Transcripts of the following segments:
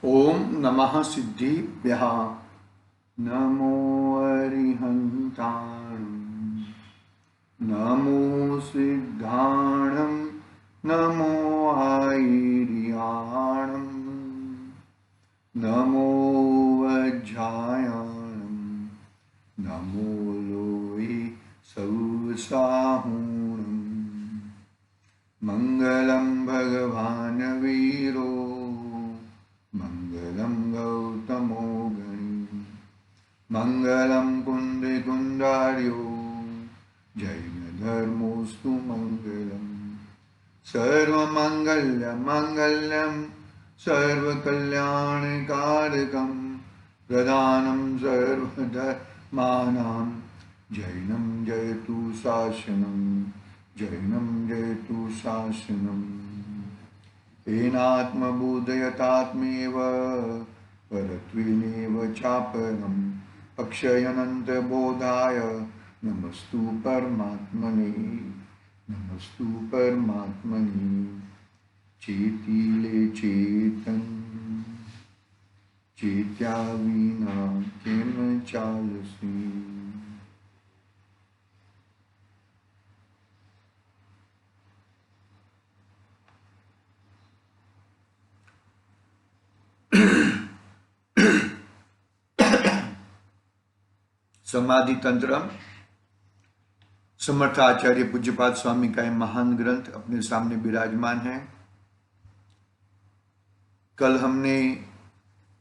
ओम नमः सिद्धिभ्यः नमो अरिहन्ताणं नमो सिद्धाणं नमो आयर्याणं नमो वज्रायणं नमो लोहि सौसाहूणं मंगलं भगवान् वीरो मंगलं गौतमो गणी मंगलं कुंदिकुंडार्यो जैनधर्मोऽस्तु मंगलम् सर्वमंगल्यं सर्वकल्याणकारकं प्रधानं सर्वधर्माणां जैनं जयतु शासनं जैनं जयतु शासनम् येनात्मबोधयतात्मेव परत्वेनेव चापरम् अक्षयनन्तबोधाय नमस्तु परमात्मने नमस्तु परमात्मने चेतिले चेतन चेत्या विना किम चालसी। समाधि तंत्र समर्थ आचार्य पूज्यपाद स्वामी का महान ग्रंथ अपने सामने विराजमान है। कल हमने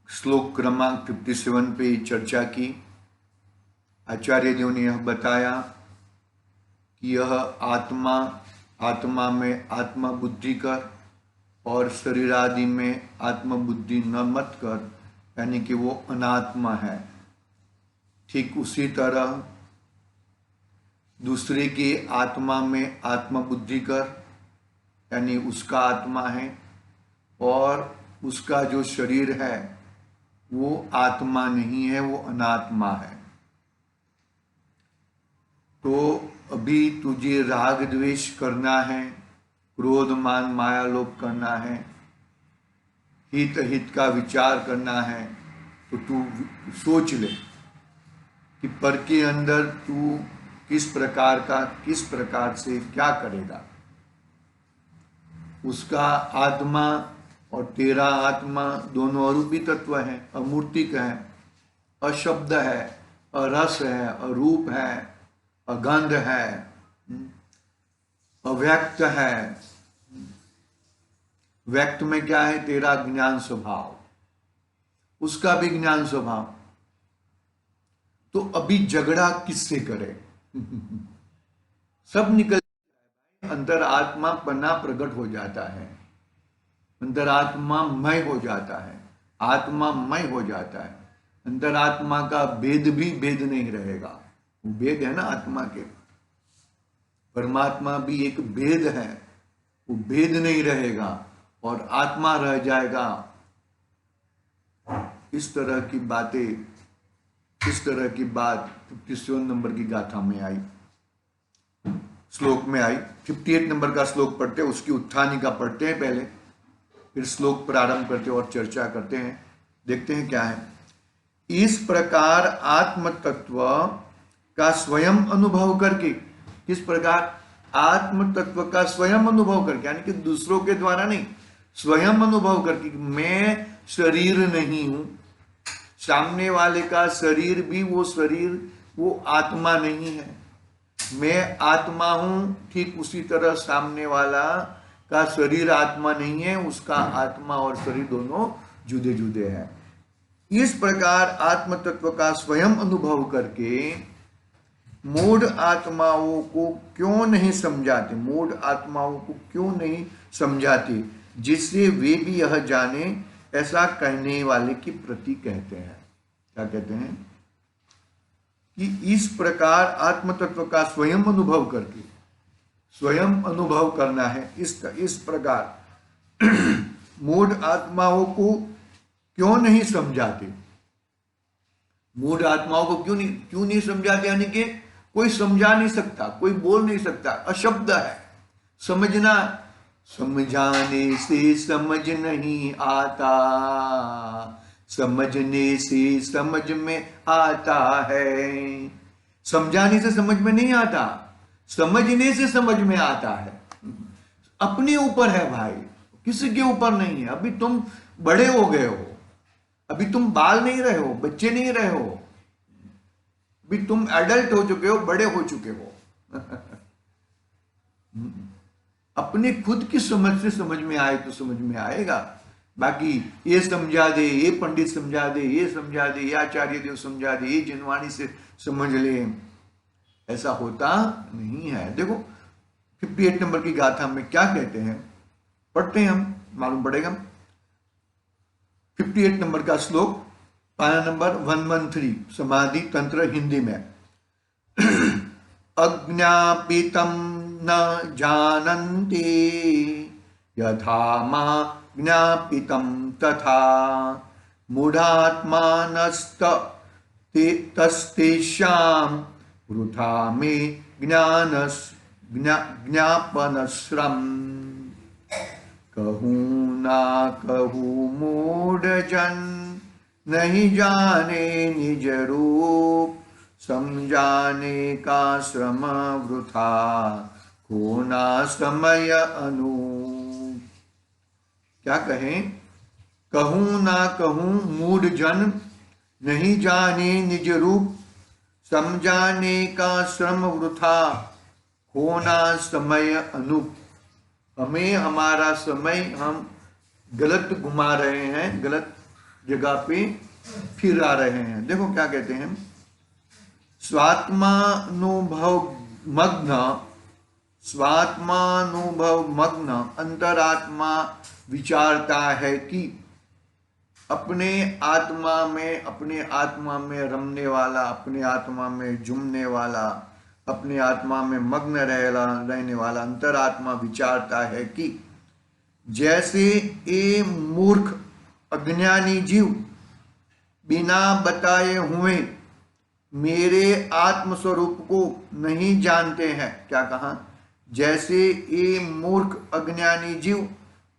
श्लोक क्रमांक 57 पे चर्चा की। आचार्य देव ने यह बताया कि यह आत्मा में आत्मा बुद्धि कर और शरीर आदि में आत्मा बुद्धि न मत कर, यानी कि वो अनात्मा है। ठीक उसी तरह दूसरे की आत्मा में आत्मा बुद्धि कर, यानी उसका आत्मा है, और उसका जो शरीर है वो आत्मा नहीं है, वो अनात्मा है। तो अभी तुझे राग द्वेष करना है, क्रोध मान माया लोभ करना है, हित का विचार करना है, तो तू सोच ले कि पर के अंदर तू किस प्रकार से क्या करेगा। उसका आत्मा और तेरा आत्मा दोनों अरूपी तत्व है, अमूर्तिक है, अशब्द है, अरस है, अरूप है, अगंध है, अव्यक्त है। व्यक्त में क्या है? तेरा ज्ञान स्वभाव, उसका भी ज्ञान स्वभाव। तो अभी झगड़ा किससे करे? सब निकल जाए, अंतर आत्मा पन्ना प्रकट हो जाता है, अंतरात्मा मय हो जाता है, आत्मा मय हो जाता है। अंतरात्मा का भेद भी भेद नहीं रहेगा। वो भेद है ना आत्मा के, परमात्मा भी एक भेद है, वो भेद नहीं रहेगा और आत्मा रह जाएगा। इस तरह की बातें, इस तरह की बात 57 नंबर की गाथा में आई, श्लोक में आई। 58 नंबर का श्लोक पढ़ते हैं, उसकी उत्थानिका पढ़ते हैं पहले, फिर श्लोक प्रारंभ करते और चर्चा करते हैं। देखते हैं क्या है। इस प्रकार आत्म तत्व का स्वयं अनुभव करके, किस प्रकार? आत्म तत्व का स्वयं अनुभव करके, यानी कि दूसरों के द्वारा नहीं, स्वयं अनुभव करके। मैं शरीर नहीं हूं, सामने वाले का शरीर भी वो शरीर, वो आत्मा नहीं है। मैं आत्मा हूं, ठीक उसी तरह सामने वाला का शरीर आत्मा नहीं है, उसका आत्मा और शरीर दोनों जुदे जुदे हैं। इस प्रकार आत्म तत्व का स्वयं अनुभव करके मूढ़ आत्माओं को क्यों नहीं समझाते, मूढ़ आत्माओं को क्यों नहीं समझाते, जिससे वे भी यह जाने, ऐसा कहने वाले की प्रति कहते हैं। क्या कहते हैं? कि इस प्रकार आत्म तत्व का स्वयं अनुभव करके, स्वयं अनुभव करना है। इस प्रकार मूढ़ आत्माओं को क्यों नहीं समझाते? मूढ़ आत्माओं को क्यों नहीं समझाते? यानी कि कोई समझा नहीं सकता, कोई बोल नहीं सकता, अशब्द है। समझना समझाने से समझ नहीं आता, समझने से समझ में आता है। समझाने से समझ में नहीं आता, समझने से समझ में आता है। अपने ऊपर है भाई, किसी के ऊपर नहीं है। अभी तुम बड़े हो गए हो, अभी तुम बाल नहीं रहे हो, बच्चे नहीं रहे हो, अभी तुम एडल्ट हो चुके हो, बड़े हो चुके हो। अपने खुद की समझ से समझ में आए तो समझ में आएगा। बाकी ये समझा दे, ये पंडित समझा दे, ये समझा दे, ये आचार्य देव समझा दे, ये जिनवाणी से समझ ले, ऐसा होता नहीं है। देखो 58 नंबर की गाथा में क्या कहते हैं, पढ़ते हैं हम, मालूम पड़ेगा। 58 नंबर का श्लोक, पाना नंबर 113, समाधि तंत्र हिंदी में। अज्ञापितं न जानन्ति यथा मा ज्ञापितं तथा मूढ़ात्मानस्तस्तेषां वृथा मे ज्ञापनश्रम। कहूँ ना कहूँ मूढ़ जन, नहीं जाने निज रूप, समझाने का श्रम वृथा, खोना समय अनूप। क्या कहें, कहूँ ना कहूँ मूढ़ जन, नहीं जाने निज रूप, समझाने का श्रम वृथा, खोना समय अनूप। हमें हमारा समय हम गलत घुमा रहे हैं, गलत जगह पे फिरा रहे हैं। देखो क्या कहते हैं, स्वात्मानुभव मग्न अंतरात्मा विचारता है कि अपने आत्मा में रमने वाला, अपने आत्मा में झूमने वाला, अपने आत्मा में मग्न रहने वाला अंतरात्मा विचारता है कि जैसे ये मूर्ख अज्ञानी जीव बिना बताए हुए मेरे आत्म स्वरूप को नहीं जानते हैं। क्या कहा, जैसे ये मूर्ख अज्ञानी जीव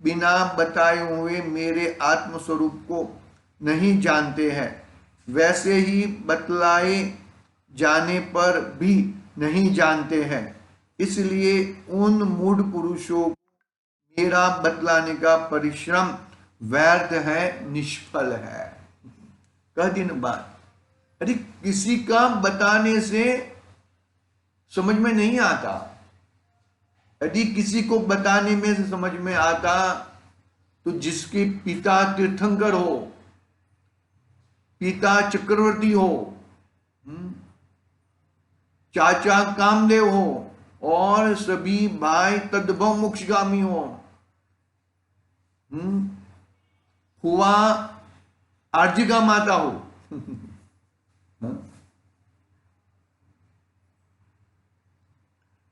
बिना बताए हुए मेरे आत्म स्वरूप को नहीं जानते हैं, वैसे ही बतलाए जाने पर भी नहीं जानते हैं। इसलिए उन मूढ़ पुरुषों को मेरा बतलाने का परिश्रम व्यर्थ है, निष्फल है। कह दिन बाद, अरे किसी का बताने से समझ में नहीं आता, यदि किसी को बताने में से समझ में आता तो जिसके पिता तीर्थंकर हो, पिता चक्रवर्ती हो, चाचा कामदेव हो और सभी भाई तद्भव मोक्षगामी हो, हुआ आर्जिका माता हो,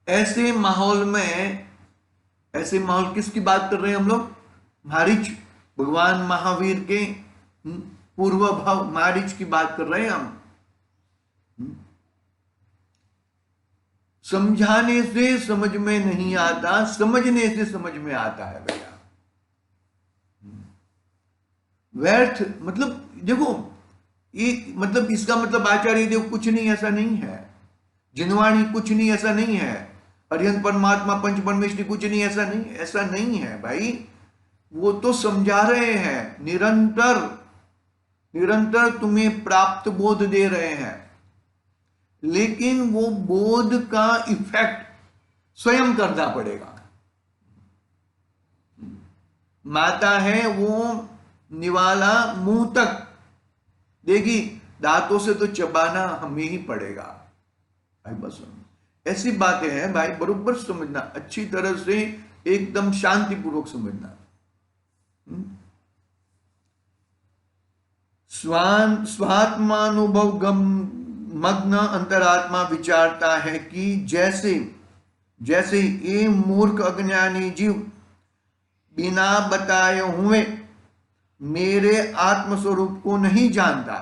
ऐसे माहौल किसकी बात कर रहे हैं हम लोग, मारीच, भगवान महावीर के पूर्व भाव मारीच की बात कर रहे हैं हम। समझाने से समझ में नहीं आता, समझने से समझ में आता है भैया। व्यर्थ मतलब देखो, ये मतलब इसका मतलब आचार्य देव कुछ नहीं ऐसा नहीं है, जिनवाणी कुछ नहीं ऐसा नहीं है, अरिहंत परमात्मा पंच परमेश्वरी कुछ नहीं ऐसा नहीं है भाई। वो तो समझा रहे हैं, निरंतर तुम्हें प्राप्त बोध दे रहे हैं, लेकिन वो बोध का इफेक्ट स्वयं करना पड़ेगा। माता है वो निवाला मुंह तक देगी, दांतों से तो चबाना हमें ही पड़ेगा भाई। बस ऐसी बातें हैं भाई, बरोबर समझना, अच्छी तरह से एकदम शांतिपूर्वक समझना। स्वात्मानुभव मग्न अंतरात्मा विचारता है कि जैसे ये मूर्ख अज्ञानी जीव बिना बताए हुए मेरे आत्मस्वरूप को नहीं जानता,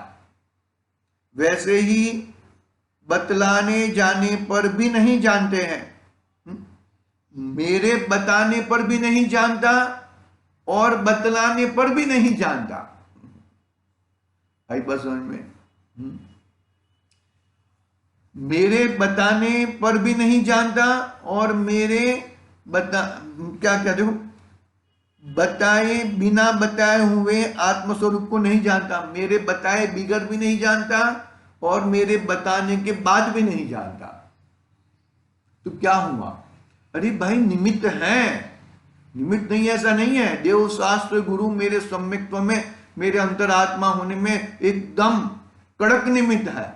वैसे ही बतलाने जाने पर भी नहीं जानते हैं। मेरे बताने पर भी नहीं जानता और बतलाने पर भी नहीं जानता। आई बात समझ में? मेरे बताने पर भी नहीं जानता और मेरे क्या क्या देखो, बताए बिना बताए हुए आत्मस्वरूप को नहीं जानता, मेरे बताए बिगर भी नहीं जानता और मेरे बताने के बाद भी नहीं जानता। तो क्या हुआ? अरे भाई निमित्त है, निमित्त नहीं ऐसा नहीं है। देव शास्त्र गुरु मेरे सम्यक्त्व में, मेरे अंतरात्मा होने में एकदम कड़क निमित्त है।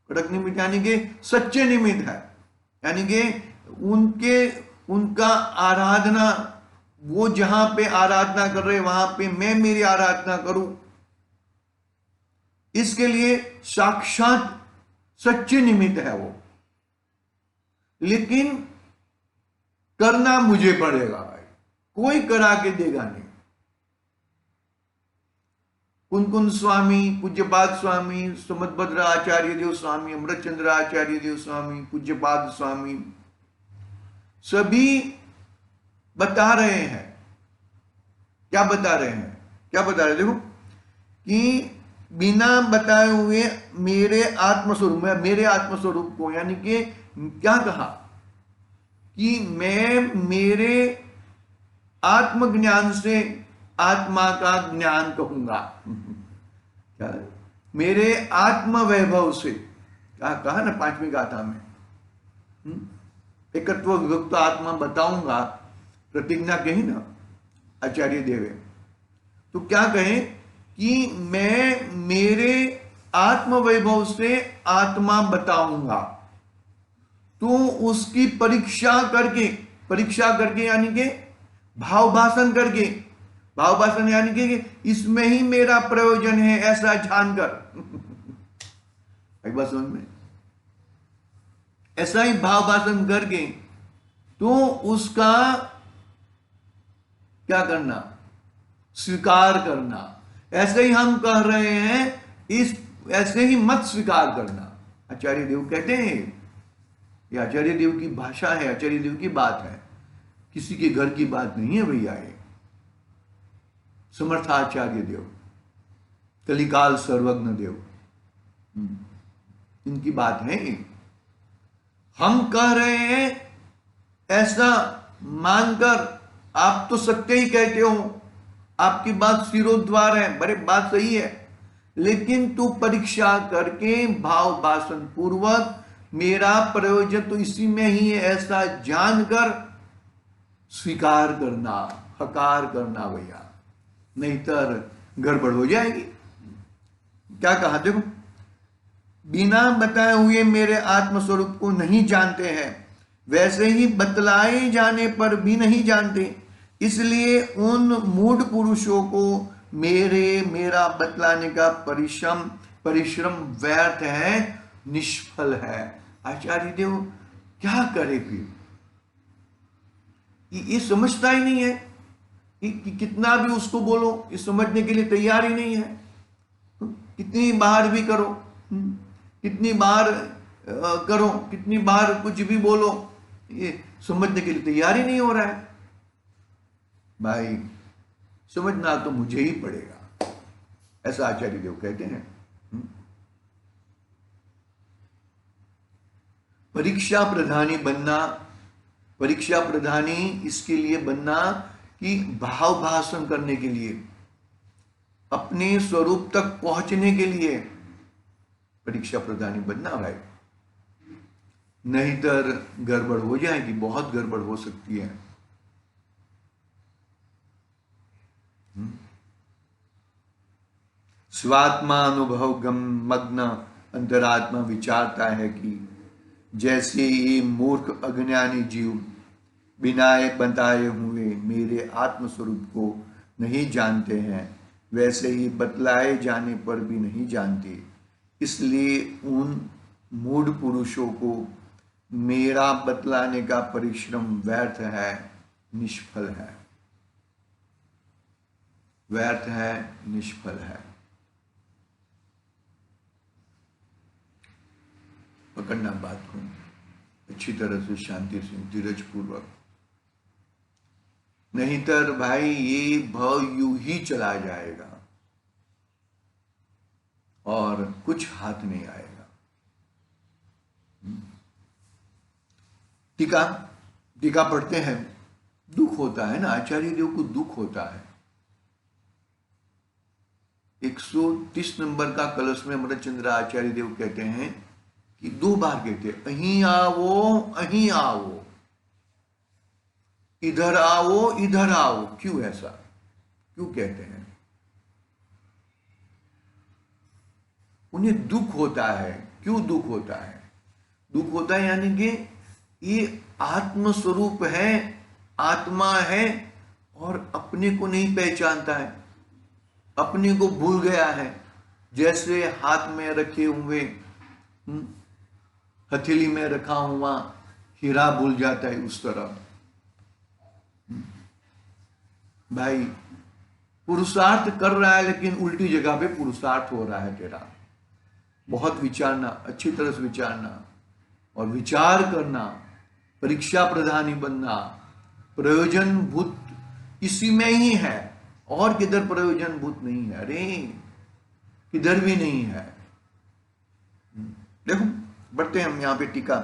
कड़क निमित्त यानी कि सच्चे निमित्त है, यानी कि उनका आराधना, वो जहां पे आराधना कर रहे वहां पे मैं मेरी आराधना करूं, इसके लिए साक्षात सच्चे निमित्त है वो। लेकिन करना मुझे पड़ेगा भाई, कोई करा के देगा नहीं। कुंकुन स्वामी, पूज्यपाद स्वामी, समदभद्र आचार्य देव स्वामी, अमृतचंद्र आचार्य देव स्वामी, पूज्यपाद स्वामी सभी बता रहे हैं। क्या बता रहे हैं? क्या बता रहे? देखो कि बिना बताए हुए मेरे आत्मस्वरूप में, मेरे आत्मस्वरूप को, यानी कि क्या कहा कि मैं मेरे आत्मज्ञान से आत्मा का ज्ञान कहूंगा। क्या? मेरे आत्म वैभव से, क्या कहा ना पांचवी गाथा में, एकत्व विभक्त आत्मा बताऊंगा, प्रतिज्ञा कही ना आचार्य देवे। तो क्या कहें कि मैं मेरे आत्म वैभव से आत्मा बताऊंगा। तो उसकी परीक्षा करके यानी कि भाव भाषण करके, भाव भाषण यानी कि इसमें ही मेरा प्रयोजन है ऐसा जानकर एक बात समझ में, ऐसा ही भाव भाषण करके तो उसका क्या करना? स्वीकार करना। ऐसे ही हम कह रहे हैं, ऐसे ही मत स्वीकार करना। आचार्य देव कहते हैं, ये आचार्य देव की भाषा है, आचार्य देव की बात है, किसी के घर की बात नहीं है भैया। ये समर्थाचार्य देव, कलिकाल सर्वज्ञ देव, इनकी बात है। हम कह रहे हैं ऐसा मानकर, आप तो सत्य ही कहते हो, आपकी बात सिरोद्वार है, बड़े बात सही है, लेकिन तू परीक्षा करके भाव भाषण पूर्वक मेरा प्रयोजन तो इसी में ही है ऐसा जानकर स्वीकार करना, हकार करना भैया, नहीं तर गड़बड़ हो जाएगी। क्या कहा देखो, बिना बताए हुए मेरे आत्मस्वरूप को नहीं जानते हैं, वैसे ही बतलाए जाने पर भी नहीं जानते, इसलिए उन मूढ़ पुरुषों को मेरा बतलाने का परिश्रम व्यर्थ है, निष्फल है। आचार्य देव क्या करे फिर? ये समझता ही नहीं है कि कितना भी उसको बोलो, ये समझने के लिए तैयार ही नहीं है। कितनी बार भी करो, कितनी बार करो, कितनी बार कुछ भी बोलो, ये समझने के लिए तैयार ही नहीं हो रहा है। भाई समझना तो मुझे ही पड़ेगा, ऐसा आचार्य देव कहते हैं। परीक्षा प्रधानी बनना, परीक्षा प्रधानी इसके लिए बनना कि भाव भाषण करने के लिए, अपने स्वरूप तक पहुंचने के लिए परीक्षा प्रधानी बनना भाई, नहीं तर गड़बड़ हो जाएगी, बहुत गड़बड़ हो सकती है। स्वात्मा अनुभव गम मग्न अंतरात्मा विचारता है कि जैसे ये मूर्ख अज्ञानी जीव बिना बताए हुए मेरे आत्मस्वरूप को नहीं जानते हैं, वैसे ही बतलाए जाने पर भी नहीं जानते, इसलिए उन मूढ़ पुरुषों को मेरा बतलाने का परिश्रम व्यर्थ है, निष्फल है, व्यर्थ है, निष्फल है। पकड़ना बात को। अच्छी तरह से, शांति से, धीरज पूर्वक। नहीं तर भाई ये भव यूं ही चला जाएगा और कुछ हाथ नहीं आएगा। टीका टीका पढ़ते हैं। दुख होता है ना, आचार्य देव को दुख होता है। 130 नंबर का कलश में अमृतचंद्र आचार्य देव कहते हैं कि 2 बार कहते हैं, अहीं आओ अहीं आओ, इधर आओ इधर आओ। क्यों ऐसा, क्यों कहते हैं? उन्हें दुख होता है। क्यों दुख होता है? दुख होता है यानी कि ये आत्म स्वरूप है, आत्मा है, और अपने को नहीं पहचानता है, अपने को भूल गया है। जैसे हाथ में रखे हुए हथेली में रखा हुआ हीरा भूल जाता है, उस तरह। भाई पुरुषार्थ कर रहा है लेकिन उल्टी जगह पे पुरुषार्थ हो रहा है तेरा। बहुत विचारना, अच्छी तरह से विचारना और विचार करना, परीक्षा प्रधानी बनना। प्रयोजन भूत इसी में ही है, और किधर प्रयोजन भूत नहीं है। अरे किधर भी नहीं है। देखो बढ़ते हैं हम यहां पे टीका।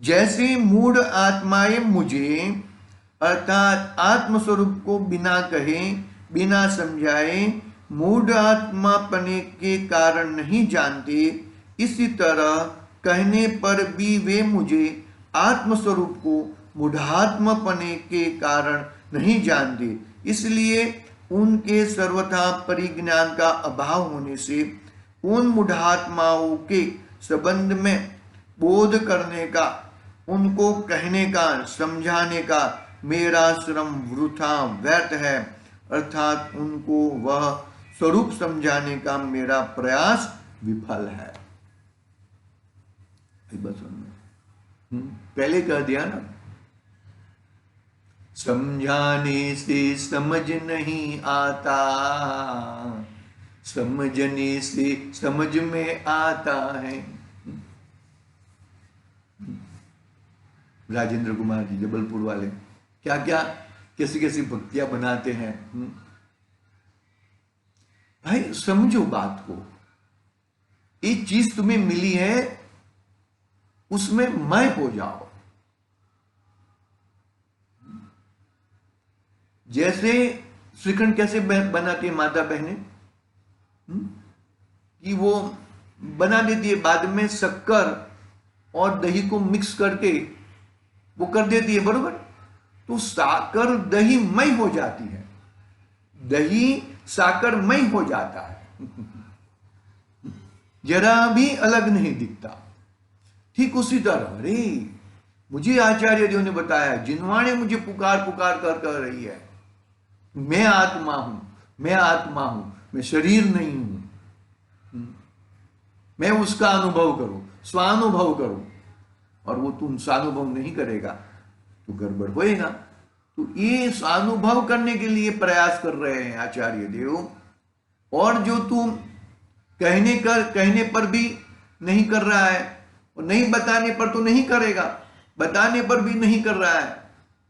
जैसे मूढ़ आत्माएं मुझे, अर्थात आत्मस्वरूप को बिना कहे बिना समझाए मूढ़ आत्मापने के कारण नहीं जानते, इसी तरह कहने पर भी वे मुझे आत्मस्वरूप को मूढ़ात्मपने के कारण नहीं जानते। इसलिए उनके सर्वथा परिज्ञान का अभाव होने से उन मूढ़ात्माओं के संबंध में बोध करने का, उनको कहने का, समझाने का मेरा श्रम वृथा व्यर्थ है। अर्थात उनको वह स्वरूप समझाने का मेरा प्रयास विफल है। बस पहले कह दिया ना, समझाने से समझ नहीं आता, समझने से समझ में आता है। राजेंद्र कुमार जी जबलपुर वाले क्या क्या कैसी कैसी भक्तियां बनाते हैं। भाई समझो बात को। एक चीज तुम्हें मिली है, उसमें मैं हो जाओ। जैसे श्रीखंड कैसे बनाती है माता बहने, कि वो बना देती है, बाद में शक्कर और दही को मिक्स करके वो कर देती है, बरोबर। तो साकर दही मई हो जाती है, दही साकर मई हो जाता है, जरा भी अलग नहीं दिखता। ठीक उसी तरह अरे मुझे आचार्य देव ने बताया, जिनवाणी मुझे पुकार पुकार कर कह रही है, मैं आत्मा हूं, मैं आत्मा हूं, मैं शरीर नहीं हूं। मैं उसका अनुभव करूं, स्वानुभव करूं, और वो तुम स्वानुभव नहीं करेगा तो गड़बड़ होएगा। तो ये स्वानुभव करने के लिए प्रयास कर रहे हैं आचार्य देव। और जो तुम कहने पर भी नहीं कर रहा है, और नहीं बताने पर तो नहीं करेगा, बताने पर भी नहीं कर रहा है,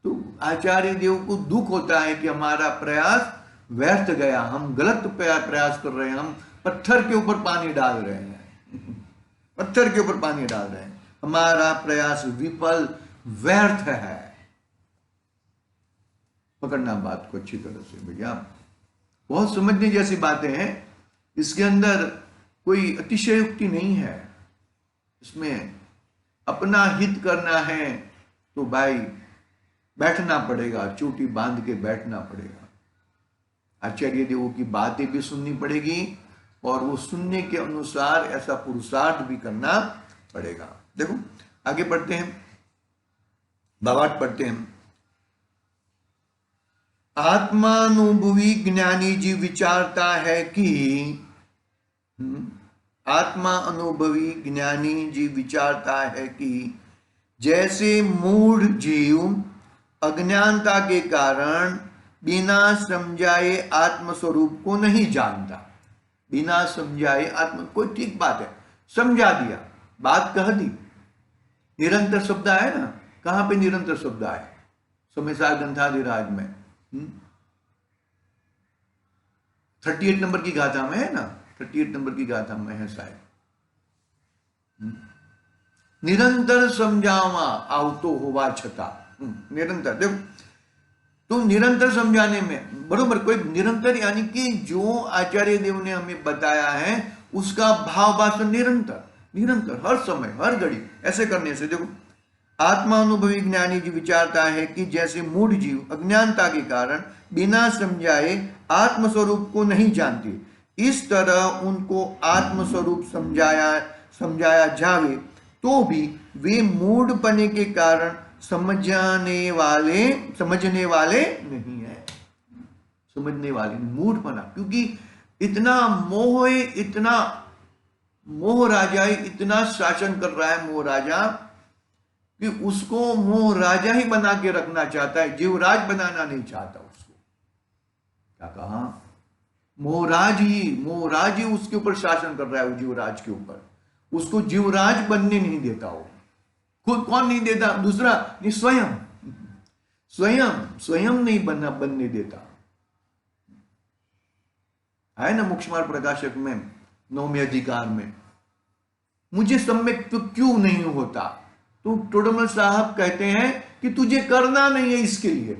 तो आचार्य देव को दुख होता है कि हमारा प्रयास व्यर्थ गया, हम गलत प्रयास कर रहे हैं, हम पत्थर के ऊपर पानी डाल रहे हैं, पत्थर के ऊपर पानी डाल रहे हैं, हमारा प्रयास विफल व्यर्थ है। पकड़ना बात को अच्छी तरह से भैया, बहुत समझने जैसी बातें हैं, इसके अंदर कोई अतिशयोक्ति नहीं है। इसमें अपना हित करना है तो भाई बैठना पड़ेगा, चोटी बांध के बैठना पड़ेगा, आचार्य देवों की बातें भी सुननी पड़ेगी, और वो सुनने के अनुसार ऐसा पुरुषार्थ भी करना पड़ेगा। देखो आगे पढ़ते हैं, भावार्थ पढ़ते हैं। आत्मानुभवी ज्ञानी जी विचारता है कि आत्मा अनुभवी ज्ञानी जी विचारता है कि जैसे मूढ़ जीव अज्ञानता के कारण बिना समझाए आत्मस्वरूप को नहीं जानता, बिना समझाए आत्म, कोई ठीक बात है, समझा दिया, बात कह दी, निरंतर शब्द आया ना, कहां पे निरंतर शब्द आया? समय ग्रंथाधिराज में 38 नंबर की गाथा में है ना, 38 नंबर की गाथा में है शायद। निरंतर समझावा आवतो होवा छता, निरंतर देखो, तो निरंतर समझाने में बरोबर कोई निरंतर, यानी कि जो आचार्य देव ने हमें बताया है उसका भाव भाषण निरंतर, निरंतर हर समय हर घड़ी ऐसे करने से देखो, आत्मा अनुभवी ज्ञानी जी विचारता है कि जैसे मूढ़ जीव अज्ञानता के कारण बिना समझाए आत्मस्वरूप को नहीं जानते, इस तरह उनको आत्मस्वरूप समझाया जावे तो भी वे मूढ़पने के कारण समझने वाले नहीं है, समझने वाले मूढ़पना, क्योंकि इतना मोह है, इतना मोह राजा है, इतना शासन कर रहा है मोह राजा कि उसको मोह राजा ही बना के रखना चाहता है, जीवराज बनाना नहीं चाहता उसको। क्या कहा? मोहराज ही उसके ऊपर शासन कर रहा है, वो जीवराज के ऊपर, उसको जीवराज बनने नहीं देता। वो खुद कौन नहीं देता? दूसरा नहीं, स्वयं नहीं बनने देता है ना। मोक्षमार्ग प्रकाशक में 9वें अधिकार में मुझे सम्यक तो क्यों नहीं होता, तो टोडरमल साहब कहते हैं कि तुझे करना नहीं है इसके लिए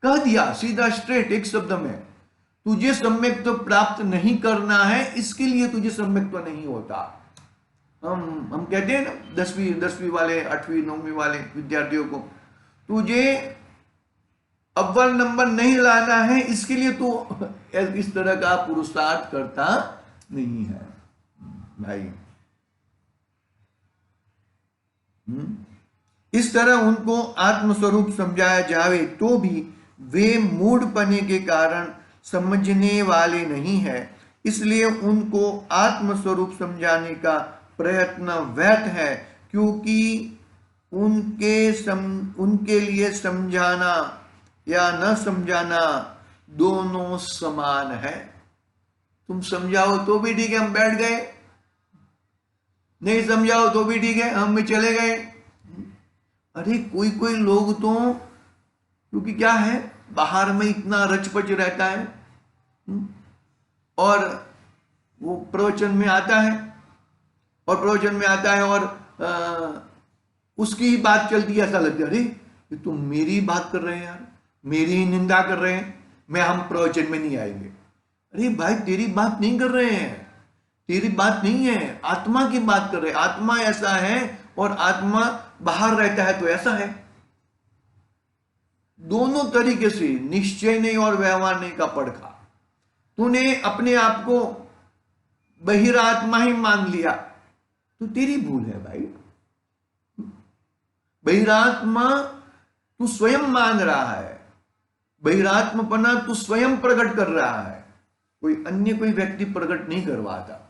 कह दिया सीधा स्ट्रेट एक शब्द में, तुझे सम्यक तो प्राप्त नहीं करना है, इसके लिए तुझे सम्यक तो नहीं होता। हम कहते हैं ना 10वीं वाले 8वीं 9वीं वाले विद्यार्थियों को, तुझे अव्वल नंबर नहीं लाना है, इसके लिए तो इस तरह का पुरुषार्थ करता नहीं है भाई। इस तरह उनको आत्मस्वरूप समझाया जावे तो भी वे मूढ़पने के कारण समझने वाले नहीं है, इसलिए उनको आत्मस्वरूप समझाने का प्रयत्न व्यर्थ है, क्योंकि उनके लिए समझाना या न समझाना दोनों समान है। तुम समझाओ तो भी ठीक है, हम बैठ गए, नहीं समझाओ तो भी ठीक है, हम भी चले गए। अरे कोई लोग तो, क्योंकि क्या है, बाहर में इतना रचपच रहता है और वो प्रवचन में आता है और उसकी ही बात चलती है, ऐसा लगता है अरे ये तुम मेरी बात कर रहे हैं यार, मेरी ही निंदा कर रहे हैं, हम प्रवचन में नहीं आएंगे। अरे भाई तेरी बात नहीं कर रहे हैं, तेरी बात नहीं है, आत्मा की बात कर रहे हैं। आत्मा ऐसा है और आत्मा बाहर रहता है तो ऐसा है। दोनों तरीके से निश्चय नहीं और व्यवहार नहीं का पड़खा। तूने अपने आप को बहिरात्मा ही मान लिया तो तेरी भूल है भाई। बहिरात्मा तू स्वयं मान रहा है, बहिरात्मपना तू स्वयं प्रकट कर रहा है, कोई व्यक्ति प्रकट नहीं करवाता।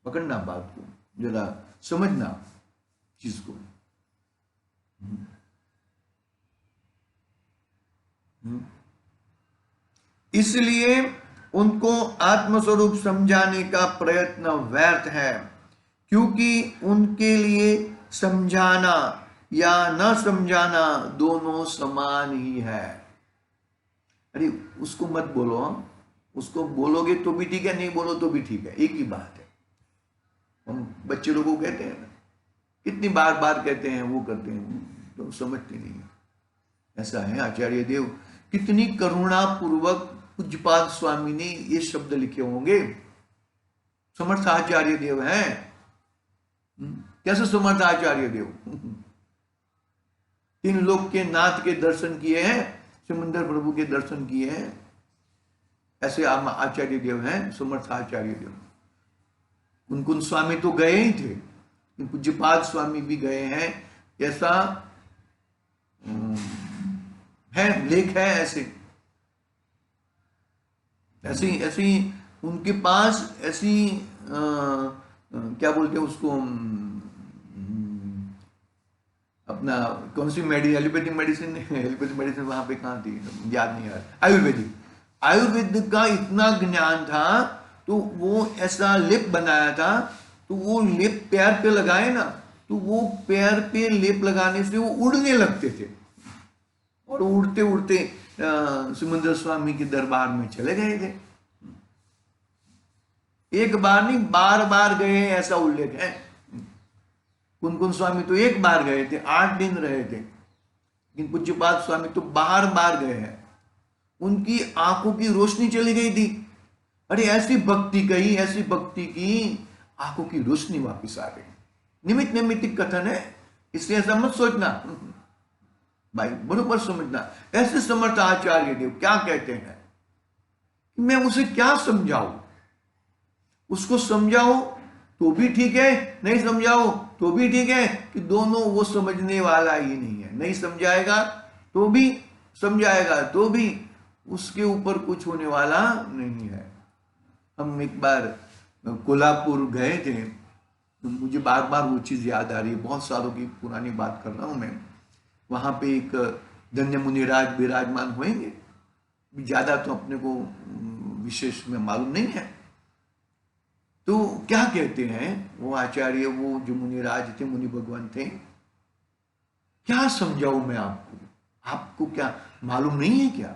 पकड़ना बात को, जरा समझना चीज को। इसलिए उनको आत्मस्वरूप समझाने का प्रयत्न व्यर्थ है, क्योंकि उनके लिए समझाना या न समझाना दोनों समान ही है। अरे उसको मत बोलो, उसको बोलोगे तो भी ठीक है, नहीं बोलो तो भी ठीक है, एक ही बात है। हम बच्चे लोगों को कहते हैं ना, कितनी बार कहते हैं, वो करते हैं तो समझते नहीं। ऐसा है आचार्य देव कितनी करुणा पूर्वक पूज्यपाद स्वामी ने ये शब्द लिखे होंगे। समर्थ आचार्य देव हैं, कैसे समर्थ आचार्य देव 3 लोक के नाथ के दर्शन किए हैं, सिमंदर प्रभु के दर्शन किए हैं, ऐसे आचार्य देव हैं समर्थ आचार्य देव। उनको स्वामी तो गए ही थे, पूज्यपाद स्वामी भी गए हैं, ऐसा है, लेख है। ऐसी उनके पास ऐसी क्या बोलते हैं उसको, अपना कौन सी एलोपैथिक मेडिसिन वहां पे कहाँ थी, याद नहीं आ रहा। आयुर्वेद का इतना ज्ञान था तो वो ऐसा लिप बनाया था, तो वो लिप पैर पे लगाए ना तो वो पैर पे लेप लगाने से वो उड़ने लगते थे और उड़ते उड़ते सुमंदर स्वामी के दरबार में चले गए थे। एक बार नहीं, बार बार गए, ऐसा उल्लेख है। कुन स्वामी तो एक बार गए थे, 8 दिन रहे थे, लेकिन पूज्यपाद स्वामी तो बार बार गए हैं। उनकी आंखों की रोशनी चली गई थी। अरे ऐसी भक्ति कही, ऐसी भक्ति की, आंखों की रोशनी वापिस आ गई। निमित्त नैमित्तिक कथन है, इसलिए ऐसा मत सोचना भाई, बरोबर समझना। ऐसे समर्थ आचार्य देव क्या कहते हैं कि मैं उसे क्या समझाऊं, उसको समझाओ तो भी ठीक है, नहीं समझाओ तो भी ठीक है, कि दोनों वो समझने वाला ही नहीं है। नहीं समझाएगा तो भी, समझाएगा तो भी, उसके ऊपर कुछ होने वाला नहीं है। हम एक बार कोल्हापुर गए थे, तो मुझे बार बार वो चीज़ याद आ रही है, बहुत सालों की पुरानी बात कर रहा हूँ मैं। वहाँ पे एक धन्य मुनिराज विराजमान होंगे, ज़्यादा तो अपने को विशेष में मालूम नहीं है। तो क्या कहते हैं वो आचार्य, वो जो मुनिराज थे, मुनि भगवान थे, क्या समझाऊं मैं आपको, आपको क्या मालूम नहीं है क्या?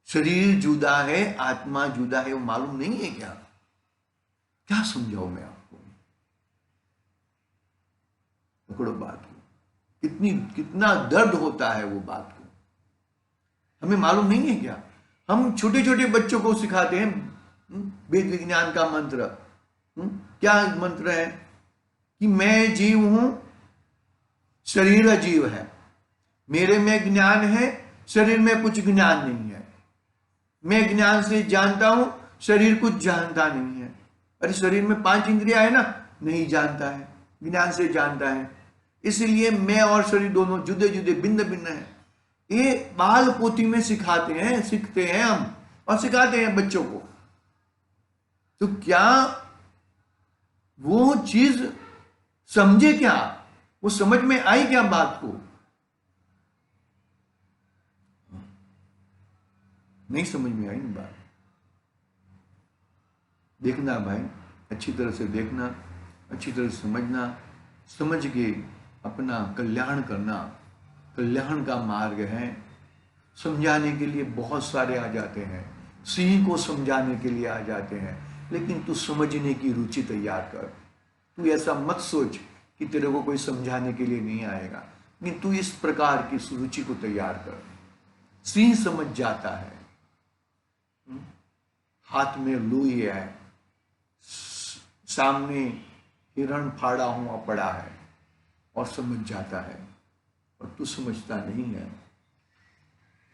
शरीर जुदा है, आत्मा जुदा है, वो मालूम नहीं है क्या? क्या समझाऊं मैं आपको? पकड़ो बात को, कितना दर्द होता है वो बात को, हमें मालूम नहीं है क्या? हम छोटे छोटे बच्चों को सिखाते हैं वेद विज्ञान का मंत्र। क्या मंत्र है कि मैं जीव हूं, शरीर अजीव है, मेरे में ज्ञान है, शरीर में कुछ ज्ञान नहीं है, मैं ज्ञान से जानता हूं, शरीर कुछ जानता नहीं है। अरे शरीर में 5 इंद्रियां है ना, नहीं जानता है, ज्ञान से जानता है। इसलिए मैं और शरीर दोनों जुदे जुदे भिन्न भिन्न है। ये बाल पोथी में सिखाते हैं, सीखते हैं हम और सिखाते हैं बच्चों को। तो क्या वो चीज समझे क्या, वो समझ में आई क्या बात को? नहीं समझ में आई बात। देखना भाई, अच्छी तरह से देखना, अच्छी तरह से समझना, समझ के अपना कल्याण करना। कल्याण का मार्ग है। समझाने के लिए बहुत सारे आ जाते हैं, सिंह को समझाने के लिए आ जाते हैं, लेकिन तू समझने की रुचि तैयार कर। तू ऐसा मत सोच कि तेरे को कोई समझाने के लिए नहीं आएगा, लेकिन तू इस प्रकार की रुचि को तैयार कर। सिंह समझ जाता है, हाथ में लुई है, सामने हिरण फाड़ा हुआ पड़ा है और समझ जाता है, और तू समझता नहीं है।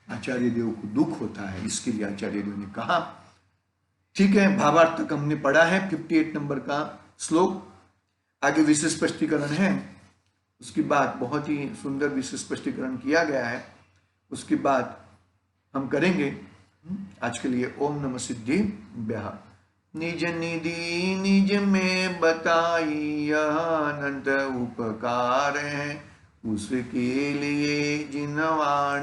आचार्य देव को दुख होता है, इसके लिए आचार्य देव ने कहा। ठीक है, भावार्थ तक हमने पढ़ा है, 58 नंबर का श्लोक। आगे विशेष स्पष्टीकरण है, उसके बाद बहुत ही सुंदर विशेष स्पष्टीकरण किया गया है, उसके बाद हम करेंगे। आज के लिए ओम नमः सिद्धिभ्यः। निज निधि निज में बताई यह अनंत उपकार है, उसके लिए जिनवाणी